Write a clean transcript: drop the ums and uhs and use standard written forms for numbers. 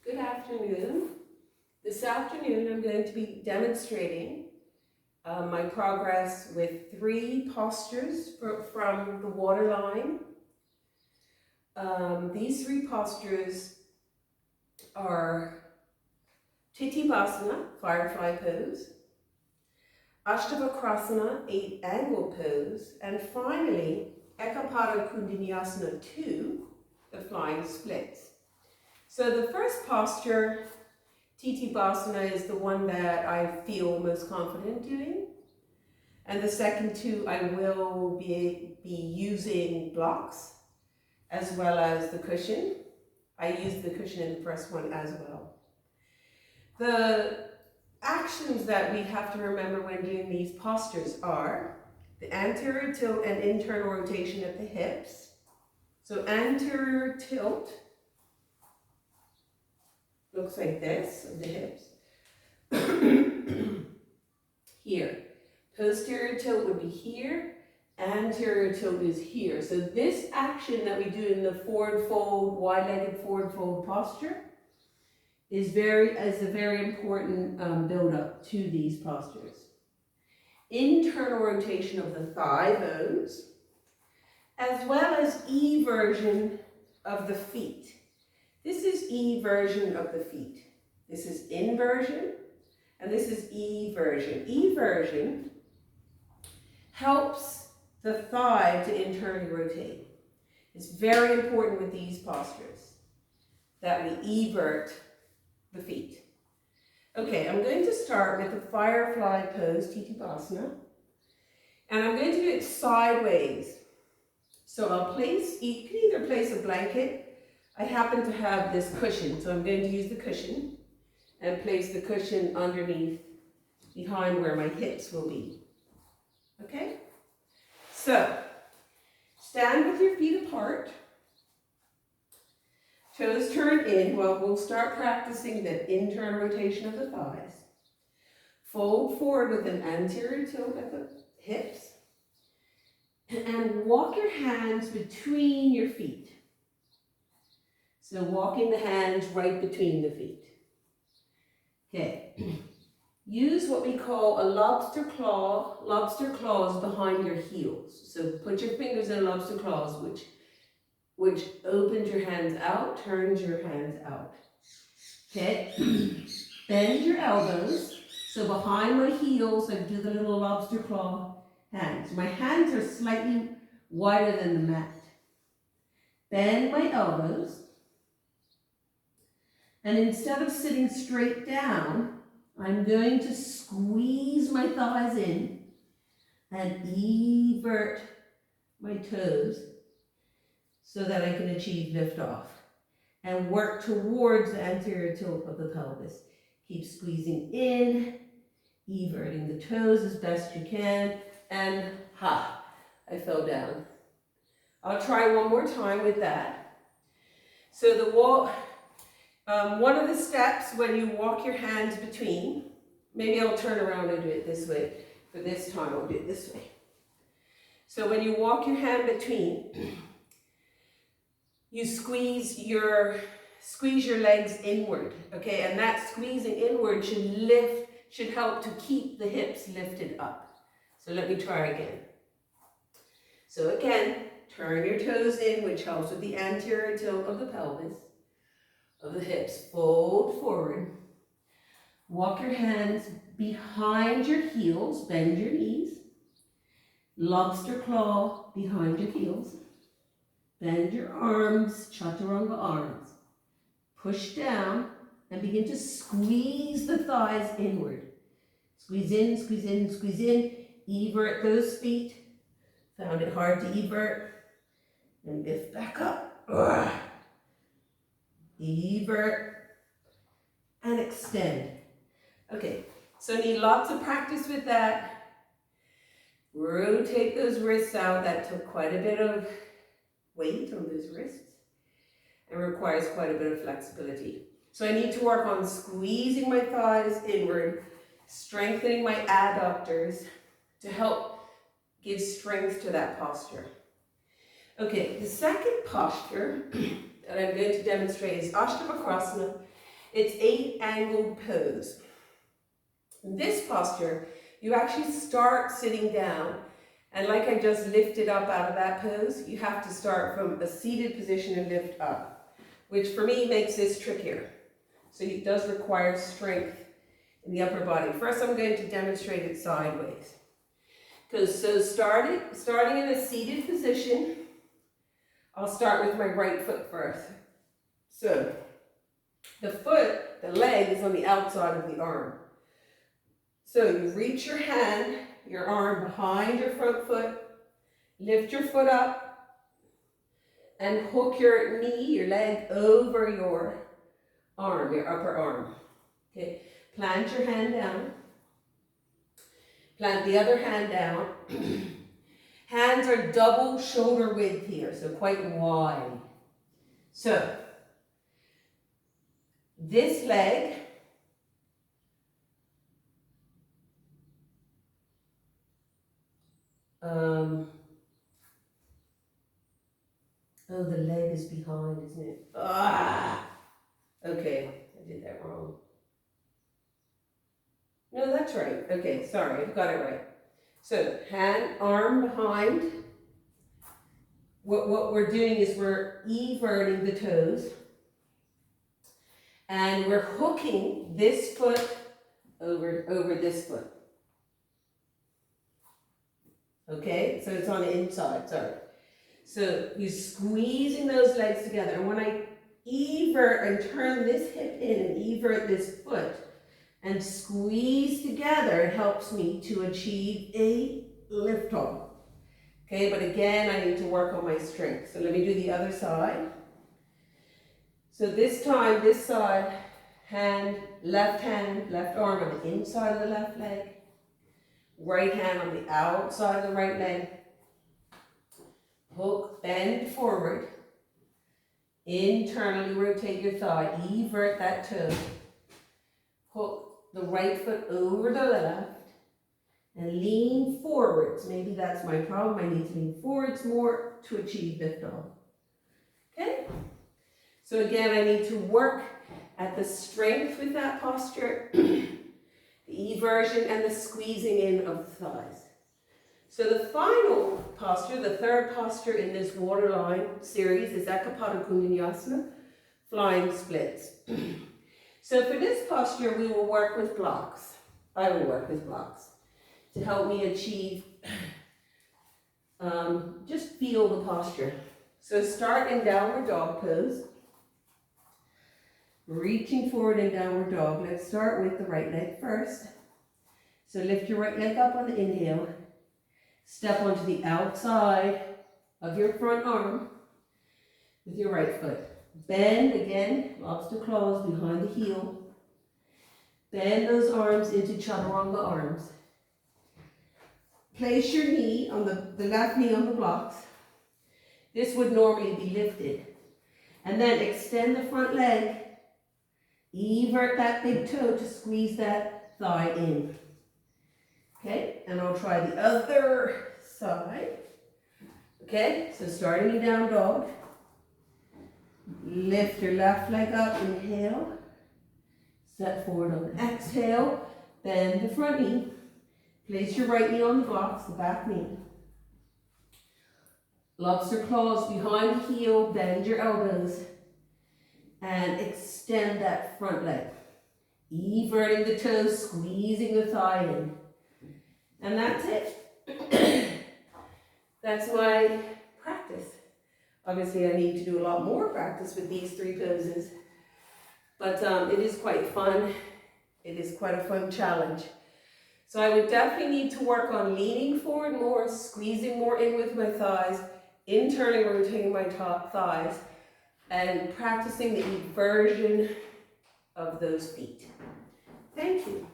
Good afternoon. This afternoon I'm going to be demonstrating my progress with 3 postures from the Waterline. These 3 postures are Titibasana, firefly pose, Ashtavakrasana, 8-angle pose, and finally Eka Pasa Kundinyasana 2, the flying splits. So the first posture, Titibasana, is the one that I feel most confident doing. And the second 2, I will be using blocks as well as the cushion. I used the cushion in the first one as well. The actions that we have to remember when doing these postures are the anterior tilt and internal rotation of the hips. So anterior tilt looks like this, of the hips. Here. Posterior tilt would be here. Anterior tilt is here. So this action that we do in the forward fold, wide-legged forward fold posture is a very important build-up to these postures. Internal rotation of the thigh bones, as well as eversion of the feet. This is eversion of the feet. This is inversion, and this is eversion. Eversion helps the thigh to internally rotate. It's very important with these postures that we evert the feet. Okay, I'm going to start with the firefly pose, Titibasana, and I'm going to do it sideways. So I'll place, you can either place a blanket. I happen to have this cushion, so I'm going to use the cushion and place the cushion underneath, behind where my hips will be. Okay? So, stand with your feet apart. Toes turned in. Well, we'll start practicing the internal rotation of the thighs. Fold forward with an anterior tilt at the hips. And walk your hands between your feet. So walking the hands right between the feet. Okay. Use what we call a lobster claw. Lobster claws behind your heels. So put your fingers in lobster claws, which opens your hands out, turns your hands out. Okay. Bend your elbows. So behind my heels, I do the little lobster claw hands. My hands are slightly wider than the mat. Bend my elbows. And instead of sitting straight down, I'm going to squeeze my thighs in and evert my toes so that I can achieve liftoff and work towards the anterior tilt of the pelvis. Keep squeezing in, everting the toes as best you can, and I fell down. I'll try one more time with that. So the one of the steps when you walk your hands between, maybe I'll turn around and do it this way. For this time, I'll do it this way. So when you walk your hand between, you squeeze your legs inward, okay? And that squeezing inward should help to keep the hips lifted up. So let me try again. So again, turn your toes in, which helps with the anterior tilt of the pelvis, of the hips. Fold forward. Walk your hands behind your heels. Bend your knees. Lobster claw behind your heels. Bend your arms, chaturanga arms. Push down and begin to squeeze the thighs inward. Squeeze in, squeeze in, squeeze in. Evert those feet. Found it hard to evert. And lift back up. Evert and extend. Okay, so need lots of practice with that. Rotate those wrists out. That took quite a bit of weight on those wrists and requires quite a bit of flexibility. So I need to work on squeezing my thighs inward, strengthening my adductors to help give strength to that posture. Okay, the second posture that I'm going to demonstrate is Ashtavakrasana, It's 8 angled pose. In this posture, you actually start sitting down, and like I just lifted up out of that pose, you have to start from a seated position and lift up, which for me makes this trickier. So it does require strength in the upper body. First, I'm going to demonstrate it sideways. So starting in a seated position, I'll start with my right foot first. So the leg is on the outside of the arm. So you reach your arm behind your front foot, lift your foot up, and hook your knee, your leg over your arm, your upper arm. Okay, plant your hand down. Plant the other hand down. Hands are double shoulder width here, so quite wide. So, this leg, oh, the leg is behind, isn't it? Okay, I did that wrong. No, that's right. Okay, sorry, I've got it right. So, arm behind. What we're doing is we're everting the toes. And we're hooking this foot over this foot. Okay, so it's on the inside, sorry. So you're squeezing those legs together. And when I evert and turn this hip in and evert this foot and squeeze together, it helps me to achieve a lift off. Okay, but again, I need to work on my strength. So let me do the other side. So this time, this side, left arm on the inside of the left leg, right hand on the outside of the right leg, hook, bend forward, internally rotate your thigh, evert that toe, hook the right foot over the left, and lean forwards. Maybe that's my problem, I need to lean forwards more to achieve lift off. Okay? So again, I need to work at the strength with that posture, the eversion and the squeezing in of the thighs. So the final posture, the third posture in this Waterline series is Eka Pasa Kundinyasana, flying splits. So for this posture, we will work with blocks. I will work with blocks to help me achieve, just feel the posture. So start in downward dog pose. Reaching forward in downward dog. Let's start with the right leg first. So lift your right leg up on the inhale. Step onto the outside of your front arm with your right foot. Bend again, lobster claws behind the heel. Bend those arms into chaturanga arms. Place your knee on the left knee on the blocks. This would normally be lifted. And then extend the front leg. Evert that big toe to squeeze that thigh in. Okay, and I'll try the other side. Okay, so starting in down dog. Lift your left leg up, inhale. Step forward on the exhale. Bend the front knee. Place your right knee on the blocks, the back knee. Lobster claws behind the heel, bend your elbows. And extend that front leg. Everting the toes, squeezing the thigh in. And that's it. That's my practice. Obviously, I need to do a lot more practice with these three poses. But it is quite fun. It is quite a fun challenge. So I would definitely need to work on leaning forward more, squeezing more in with my thighs, internally rotating my thighs, and practicing the eversion of those feet. Thank you.